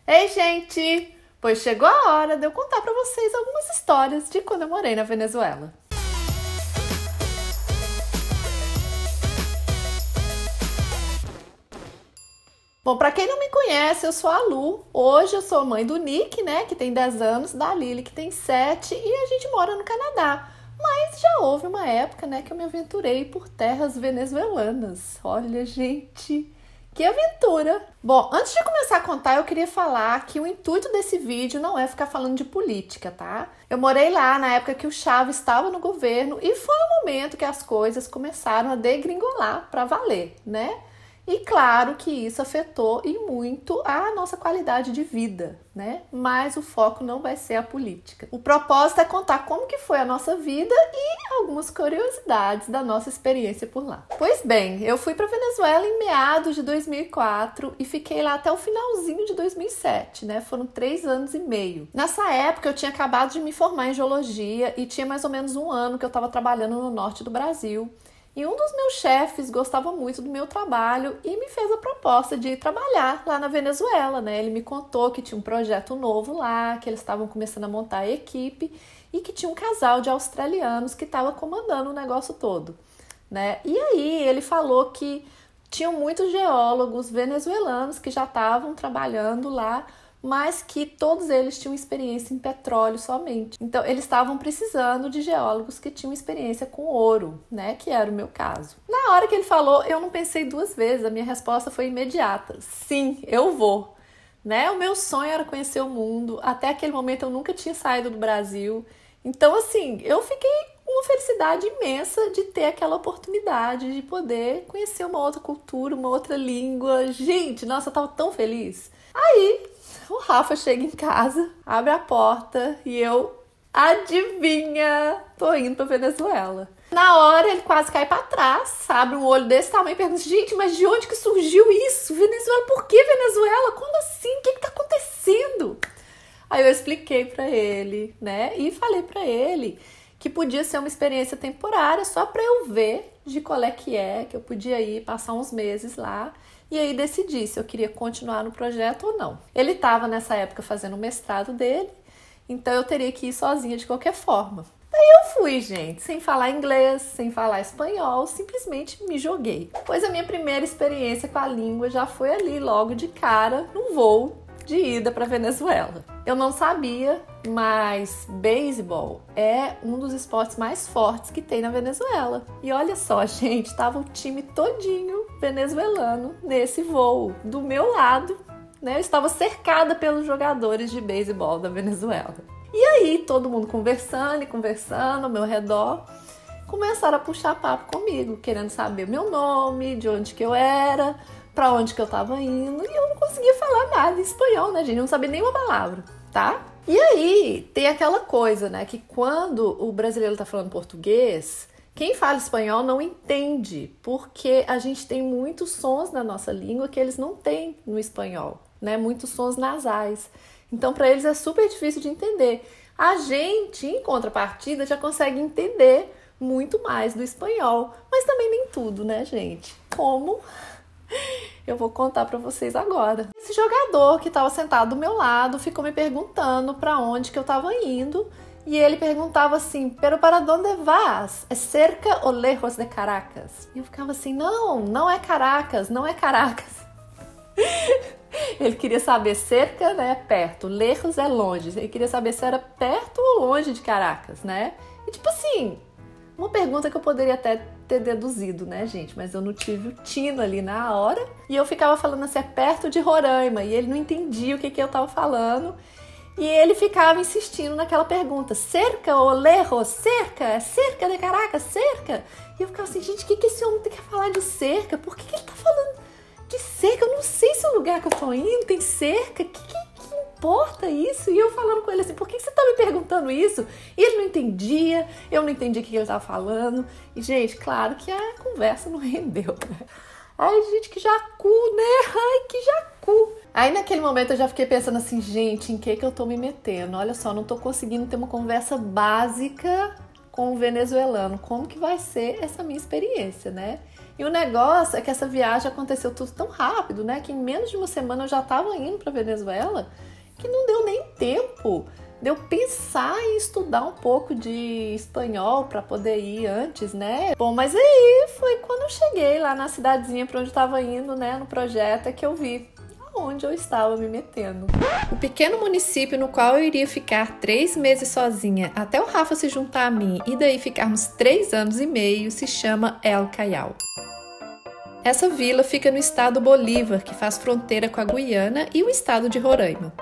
Ei, gente! Pois chegou a hora de eu contar pra vocês algumas histórias de quando eu morei na Venezuela. Bom, pra quem não me conhece, eu sou a Lu. Hoje eu sou mãe do Nick, né, que tem 10 anos, da Lily, que tem 7, e a gente mora no Canadá. Mas já houve uma época, né, que eu me aventurei por terras venezuelanas. Olha, gente, que aventura! Bom, antes de começar a contar, eu queria falar que o intuito desse vídeo não é ficar falando de política, tá? Eu morei lá na época que o Chávez estava no governo e foi o momento que as coisas começaram a degringolar pra valer, né? E claro que isso afetou e muito a nossa qualidade de vida, né? Mas o foco não vai ser a política. O propósito é contar como que foi a nossa vida e algumas curiosidades da nossa experiência por lá. Pois bem, eu fui para Venezuela em meados de 2004 e fiquei lá até o finalzinho de 2007, né? Foram 3 anos e meio. Nessa época eu tinha acabado de me formar em geologia e tinha mais ou menos um ano que eu estava trabalhando no norte do Brasil. E um dos meus chefes gostava muito do meu trabalho e me fez a proposta de ir trabalhar lá na Venezuela, né? Ele me contou que tinha um projeto novo lá, que eles estavam começando a montar a equipe e que tinha um casal de australianos que estava comandando o negócio todo, né? E aí ele falou que tinham muitos geólogos venezuelanos que já estavam trabalhando lá, mas que todos eles tinham experiência em petróleo somente. Então, eles estavam precisando de geólogos que tinham experiência com ouro, né? Que era o meu caso. Na hora que ele falou, eu não pensei 2 vezes, a minha resposta foi imediata. Sim, eu vou. Né? O meu sonho era conhecer o mundo. Até aquele momento eu nunca tinha saído do Brasil. Então, assim, eu fiquei com uma felicidade imensa de ter aquela oportunidade de poder conhecer uma outra cultura, uma outra língua. Gente, nossa, eu tava tão feliz. Aí o Rafa chega em casa, abre a porta e eu, adivinha, tô indo pra Venezuela. Na hora ele quase cai pra trás, abre um olho desse tamanho e pergunta: gente, mas de onde que surgiu isso? Venezuela, por que Venezuela? Como assim? O que tá acontecendo? Aí eu expliquei pra ele, né, e falei pra ele que podia ser uma experiência temporária só pra eu ver de qual é, que eu podia ir passar uns meses lá. E aí decidi se eu queria continuar no projeto ou não. Ele estava nessa época fazendo o mestrado dele, então eu teria que ir sozinha de qualquer forma. Daí eu fui, gente, sem falar inglês, sem falar espanhol, simplesmente me joguei. Pois a minha primeira experiência com a língua já foi ali, logo de cara, no voo de ida para Venezuela. Eu não sabia, mas beisebol é um dos esportes mais fortes que tem na Venezuela. E olha só, gente, tava o time todinho venezuelano nesse voo. Do meu lado, né, eu estava cercada pelos jogadores de beisebol da Venezuela. E aí, todo mundo conversando e conversando ao meu redor, começaram a puxar papo comigo, querendo saber o meu nome, de onde que eu era, pra onde que eu tava indo, e eu não conseguia falar nada em espanhol, né, gente? Eu não sabia nenhuma palavra, tá? E aí, tem aquela coisa, né, que quando o brasileiro tá falando português, quem fala espanhol não entende, porque a gente tem muitos sons na nossa língua que eles não têm no espanhol, né? Muitos sons nasais. Então, para eles é super difícil de entender. A gente, em contrapartida, já consegue entender muito mais do espanhol, mas também nem tudo, né, gente? Como eu vou contar para vocês agora. Esse jogador que estava sentado do meu lado ficou me perguntando para onde que eu estava indo. E ele perguntava assim: pero para dónde vas? É cerca ou lejos de Caracas? E eu ficava assim: não é Caracas, não é Caracas. Ele queria saber cerca, né, perto, lejos é longe. Ele queria saber se era perto ou longe de Caracas, né? E tipo assim, uma pergunta que eu poderia até ter deduzido, né, gente? Mas eu não tive o tino ali na hora. E eu ficava falando assim: é perto de Roraima. E ele não entendia o que eu tava falando. E ele ficava insistindo naquela pergunta: cerca ou lejos? Cerca? É cerca de Caracas? Cerca? E eu ficava assim: gente, o que esse homem quer falar de cerca? Por que ele tá falando de cerca? Eu não sei se o lugar que eu tô indo tem cerca. Que importa isso? E eu falando com ele assim: por que você tá me perguntando isso? E ele não entendia, eu não entendi o que ele tava falando. E, gente, claro que a conversa não rendeu, né? Ai, gente, que jacu, né? Ai, que jacu. Aí, naquele momento, eu já fiquei pensando assim: gente, em que eu tô me metendo? Olha só, não tô conseguindo ter uma conversa básica com o venezuelano. Como que vai ser essa minha experiência, né? E o negócio é que essa viagem aconteceu tudo tão rápido, né? Que em menos de uma semana eu já estava indo para Venezuela, que não deu nem tempo de eu pensar em estudar um pouco de espanhol para poder ir antes, né? Bom, mas aí foi quando eu cheguei lá na cidadezinha para onde eu estava indo, né? No projeto, é que eu vi onde eu estava me metendo. O pequeno município no qual eu iria ficar 3 meses sozinha até o Rafa se juntar a mim e daí ficarmos 3 anos e meio se chama El Callao. Essa vila fica no estado Bolívar, que faz fronteira com a Guiana e o estado de Roraima.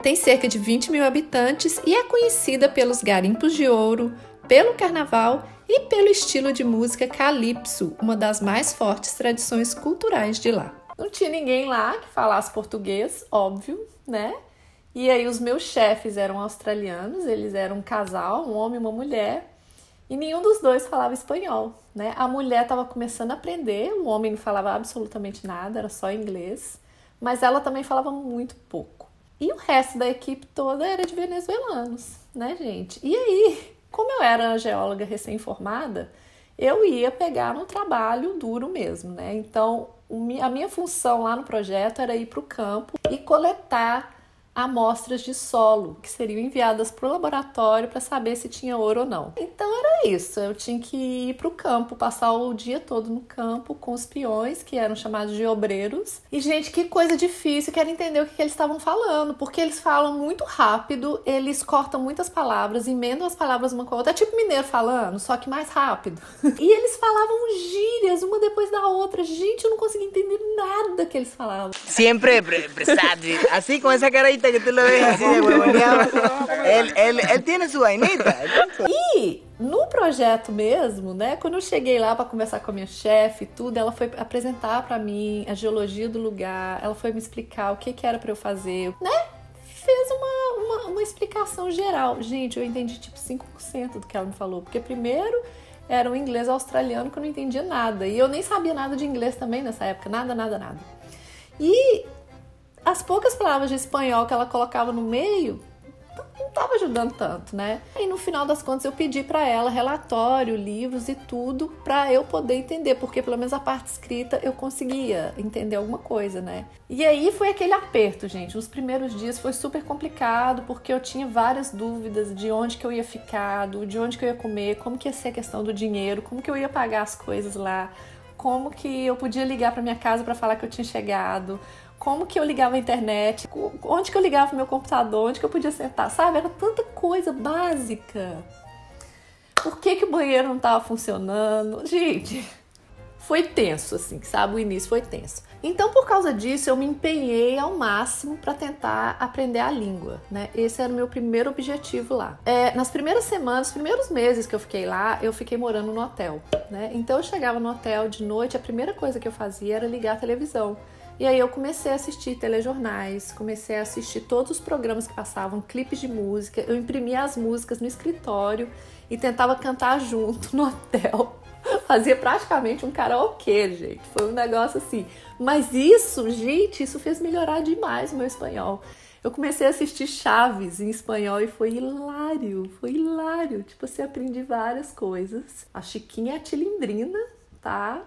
Tem cerca de 20 mil habitantes e é conhecida pelos garimpos de ouro, pelo carnaval e pelo estilo de música calypso, uma das mais fortes tradições culturais de lá. Não tinha ninguém lá que falasse português, óbvio, né? E aí os meus chefes eram australianos, eles eram um casal, um homem e uma mulher, e nenhum dos dois falava espanhol, né? A mulher estava começando a aprender, o homem não falava absolutamente nada, era só inglês, mas ela também falava muito pouco. E o resto da equipe toda era de venezuelanos, né, gente? E aí, como eu era geóloga recém-formada, eu ia pegar no trabalho duro mesmo, né? Então, a minha função lá no projeto era ir para o campo e coletar amostras de solo que seriam enviadas para o laboratório para saber se tinha ouro ou não. Então era isso, eu tinha que ir para o campo, passar o dia todo no campo com os peões, que eram chamados de obreiros. E gente, que coisa difícil, quero entender o que eles estavam falando, porque eles falam muito rápido, eles cortam muitas palavras, emendam as palavras uma com a outra, é tipo mineiro falando, só que mais rápido. E eles falavam gírias uma depois da outra, gente, eu não conseguia entender nada que eles falavam. Sempre presente, assim com essa carita que tú lo ves así de huevoneado, él tiene su vainita. E no projeto mesmo, né, quando eu cheguei lá para conversar com a minha chefe e tudo, ela foi apresentar para mim a geologia do lugar, ela foi me explicar o que era para eu fazer, né? Fez uma explicação geral. Gente, eu entendi tipo 5% do que ela me falou, porque primeiro era um inglês australiano que eu não entendia nada, e eu nem sabia nada de inglês também nessa época, nada. E as poucas palavras de espanhol que ela colocava no meio não estava ajudando tanto, né? E no final das contas eu pedi para ela relatório, livros e tudo para eu poder entender, porque pelo menos a parte escrita eu conseguia entender alguma coisa, né? E aí foi aquele aperto, gente. Nos primeiros dias foi super complicado, porque eu tinha várias dúvidas de onde que eu ia ficar, de onde que eu ia comer, como que ia ser a questão do dinheiro, como que eu ia pagar as coisas lá, como que eu podia ligar para minha casa para falar que eu tinha chegado, como que eu ligava a internet, onde que eu ligava o meu computador, onde que eu podia sentar, sabe? Era tanta coisa básica. Por que o banheiro não estava funcionando? Gente, foi tenso, assim, sabe? O início foi tenso. Então, por causa disso, eu me empenhei ao máximo para tentar aprender a língua, né? Esse era o meu primeiro objetivo lá. Nas primeiras semanas, os primeiros meses que eu fiquei lá, eu fiquei morando no hotel, né? Então, eu chegava no hotel de noite, a primeira coisa que eu fazia era ligar a televisão. E aí eu comecei a assistir telejornais, comecei a assistir todos os programas que passavam, clipes de música, eu imprimia as músicas no escritório e tentava cantar junto no hotel. Fazia praticamente um karaokê, gente, foi um negócio assim. Mas isso, gente, isso fez melhorar demais o meu espanhol. Eu comecei a assistir Chaves em espanhol e foi hilário. Tipo assim, aprendi várias coisas. A Chiquinha é a Tilindrina, tá?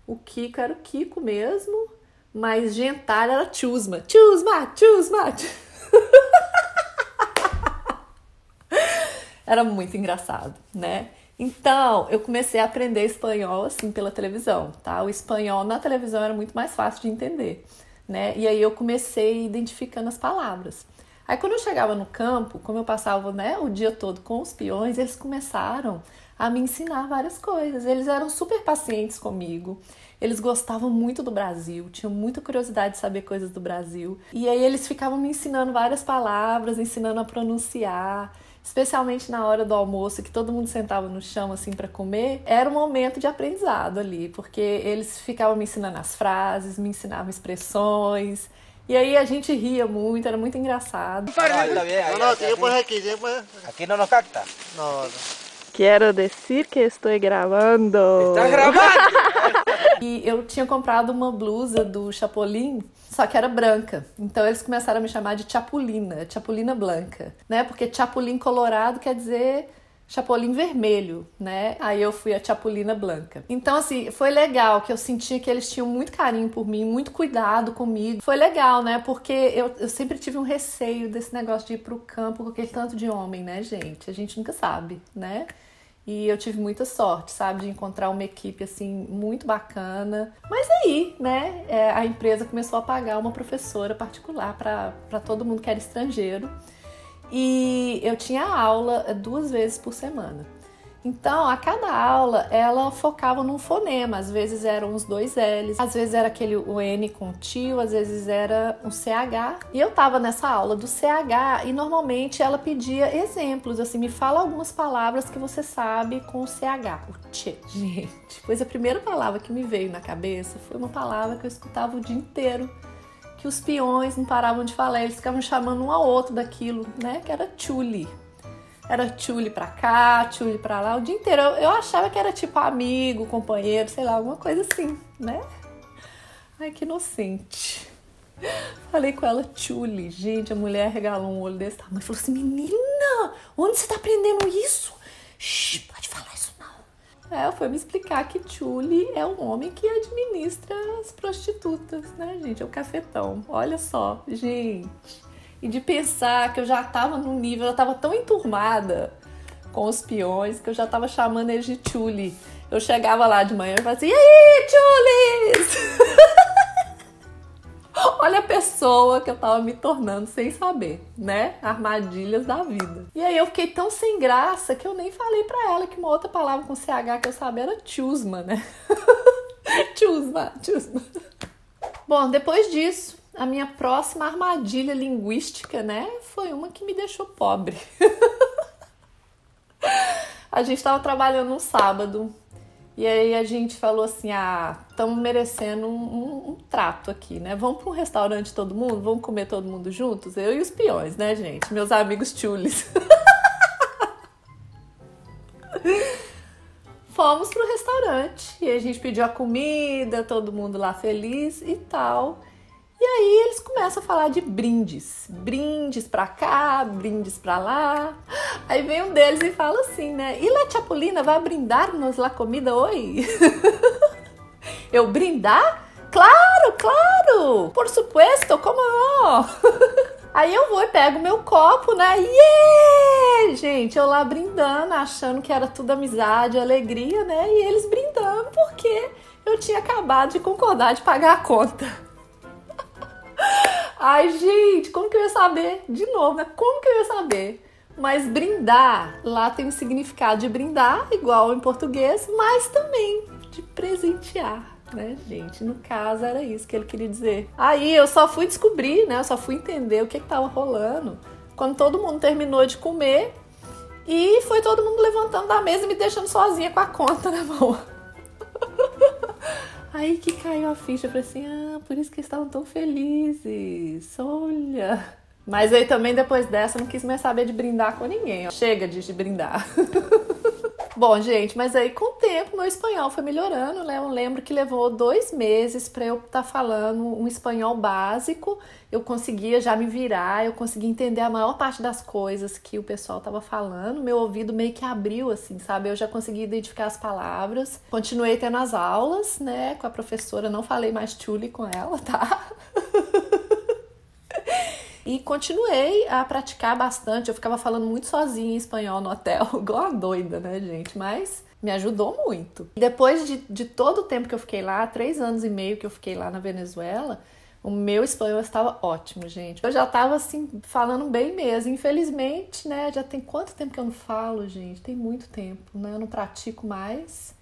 O Kiko era o Kiko mesmo. Mas Gentalha era Chusma. Era muito engraçado, né? Então, eu comecei a aprender espanhol, assim, pela televisão, tá? O espanhol na televisão era muito mais fácil de entender, né? E aí eu comecei identificando as palavras. Aí quando eu chegava no campo, como eu passava, né, o dia todo com os peões, eles começaram a me ensinar várias coisas. Eles eram super pacientes comigo. Eles gostavam muito do Brasil, tinham muita curiosidade de saber coisas do Brasil. E aí eles ficavam me ensinando várias palavras, ensinando a pronunciar, especialmente na hora do almoço, que todo mundo sentava no chão assim para comer. Era um momento de aprendizado ali, porque eles ficavam me ensinando as frases, me ensinavam expressões. E aí a gente ria muito, era muito engraçado. Aqui não nos capta. Quero dizer que estou gravando. Está gravando! E eu tinha comprado uma blusa do Chapolin, só que era branca. Então eles começaram a me chamar de Chapulina Blanca, né? Porque Chapulin colorado quer dizer Chapolin vermelho, né? Aí eu fui a Chapulina Blanca. Então, assim, foi legal, que eu sentia que eles tinham muito carinho por mim, muito cuidado comigo. Foi legal, né? Porque eu sempre tive um receio desse negócio de ir pro campo com aquele tanto de homem, né, gente? A gente nunca sabe, né? E eu tive muita sorte, sabe? De encontrar uma equipe, assim, muito bacana. Mas aí, né? A empresa começou a pagar uma professora particular para todo mundo que era estrangeiro. E eu tinha aula 2 vezes por semana. Então, a cada aula, ela focava num fonema. Às vezes eram os 2 L's, às vezes era o N com tio, às vezes era um CH. E eu tava nessa aula do CH e normalmente ela pedia exemplos, assim, me fala algumas palavras que você sabe com o CH. O tchê, gente. Pois a primeira palavra que me veio na cabeça foi uma palavra que eu escutava o dia inteiro, que os peões não paravam de falar, eles ficavam chamando um ao outro daquilo, né? Que era tchuli. Era tchuli pra cá, tchuli pra lá, o dia inteiro. Eu achava que era tipo amigo, companheiro, sei lá, alguma coisa assim, né? Ai, que inocente. Falei com ela, tchuli. Gente, a mulher regalou um olho desse tamanho e falou assim, menina, onde você tá aprendendo isso? Shhh, pode falar isso não. Ela foi me explicar que tchuli é um homem que administra as prostitutas, né, gente? É o cafetão. Olha só, gente. E de pensar que eu já tava num nível, eu tava tão enturmada com os peões que eu já tava chamando eles de tchuli. Eu chegava lá de manhã e falava assim, e aí, tchulis? Olha a pessoa que eu tava me tornando sem saber, né? Armadilhas da vida. E aí eu fiquei tão sem graça que eu nem falei pra ela que uma outra palavra com CH que eu sabia era tchusma, né? Tchusma. Bom, depois disso, a minha próxima armadilha linguística, né, foi uma que me deixou pobre. A gente estava trabalhando um sábado e aí a gente falou assim, estamos merecendo um trato aqui, né? Vamos para um restaurante todo mundo? Vamos comer todo mundo juntos? Eu e os peões, né, gente? Meus amigos tchulis. Fomos pro restaurante e a gente pediu a comida, todo mundo lá feliz e tal. E aí eles começam a falar de brindes. Brindes pra cá, brindes pra lá. Aí vem um deles e fala assim, né? E la Chapulina vai brindar-nos la comida hoje? Eu brindar? Claro, claro! Por supuesto, como não? Aí eu vou e pego meu copo, né? Yeah! Gente, eu lá brindando, achando que era tudo amizade, alegria, né? E eles brindando porque eu tinha acabado de concordar de pagar a conta. Ai, gente, como que eu ia saber? De novo, né? Como que eu ia saber? Mas brindar, lá tem o significado de brindar, igual em português, mas também de presentear, né, gente? No caso, era isso que ele queria dizer. Aí eu só fui descobrir, né? Eu só fui entender o que tava rolando quando todo mundo terminou de comer e foi todo mundo levantando da mesa e me deixando sozinha com a conta na mão. Aí que caiu a ficha, eu falei assim, por isso que eles estavam tão felizes, olha. Mas aí também depois dessa eu não quis mais saber de brindar com ninguém, ó. Chega de brindar. Bom, gente, mas aí com o tempo meu espanhol foi melhorando, né? Eu lembro que levou 2 meses para eu estar falando um espanhol básico. Eu conseguia já me virar, eu conseguia entender a maior parte das coisas que o pessoal estava falando. Meu ouvido meio que abriu, assim, sabe? Eu já consegui identificar as palavras. Continuei tendo as aulas, né? Com a professora, não falei mais tchuli com ela, tá? E continuei a praticar bastante. Eu ficava falando muito sozinha em espanhol no hotel, igual a doida, né, gente? Mas me ajudou muito. Depois de todo o tempo que eu fiquei lá, 3 anos e meio que eu fiquei lá na Venezuela, o meu espanhol estava ótimo, gente. Eu já estava, assim, falando bem mesmo. Infelizmente, né, já tem quanto tempo que eu não falo, gente? Tem muito tempo, né? Eu não pratico mais.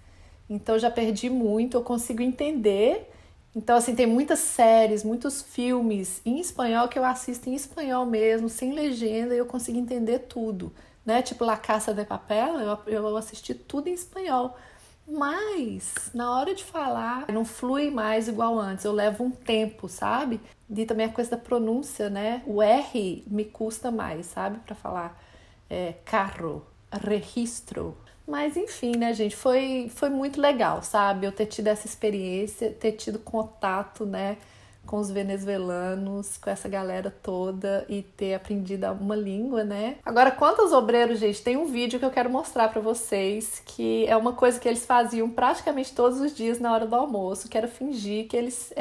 Então, eu já perdi muito. Eu consigo entender. Então, assim, tem muitas séries, muitos filmes em espanhol que eu assisto em espanhol mesmo, sem legenda, e eu consigo entender tudo, né? Tipo La Casa de Papel, eu assisti tudo em espanhol. Mas, na hora de falar, não flui mais igual antes, eu levo um tempo, sabe? E também a coisa da pronúncia, né? O R me custa mais, sabe? Pra falar carro, registro. Mas enfim, né, gente, foi muito legal, sabe? Eu ter tido essa experiência, ter tido contato, né, com os venezuelanos, com essa galera toda e ter aprendido uma língua, né? Agora, quanto aos obreiros, gente, tem um vídeo que eu quero mostrar pra vocês, que é uma coisa que eles faziam praticamente todos os dias na hora do almoço, que era fingir que eles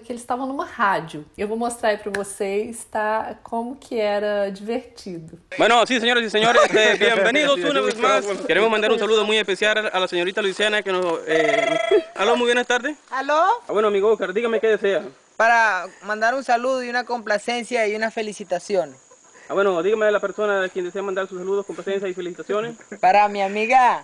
estavam numa rádio. Eu vou mostrar aí pra vocês, tá? Como que era divertido. Bueno, sí, señoras y señores, bienvenidos una vez más. Queremos mandar un saludo muy especial a la señorita Luisiana que nos... Aló, muy buenas tardes. ¿Aló? Bueno, amigo Oscar, dígame qué desea. Para mandar un saludo y una complacencia y unas felicitaciones. Bueno, dígame a la persona a quien desea mandar sus saludos, complacencias y felicitaciones. Para mi amiga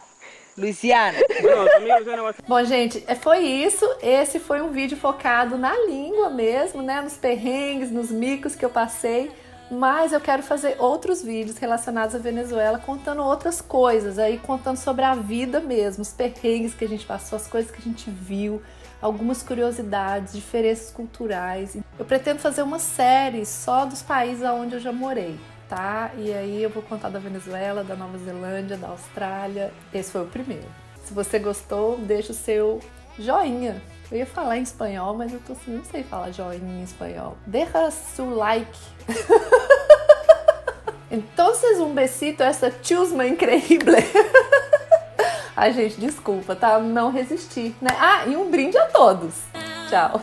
Luisiana. Bueno, su amiga Luisiana va a... Bom, gente, foi isso. Esse foi um vídeo focado na língua mesmo, né? Nos perrengues, nos micos que eu passei. Mas eu quero fazer outros vídeos relacionados à Venezuela, contando outras coisas, aí contando sobre a vida mesmo, os perrengues que a gente passou, as coisas que a gente viu, algumas curiosidades, diferenças culturais. Eu pretendo fazer uma série só dos países onde eu já morei, tá? E aí eu vou contar da Venezuela, da Nova Zelândia, da Austrália. Esse foi o primeiro. Se você gostou, deixa o seu joinha. Eu ia falar em espanhol, mas eu tô assim, não sei falar joinha em espanhol. Deja su like. Entonces, um besito, essa chusma increíble. Ai, gente, desculpa, tá? Não resisti, né? Ah, e um brinde a todos. Tchau.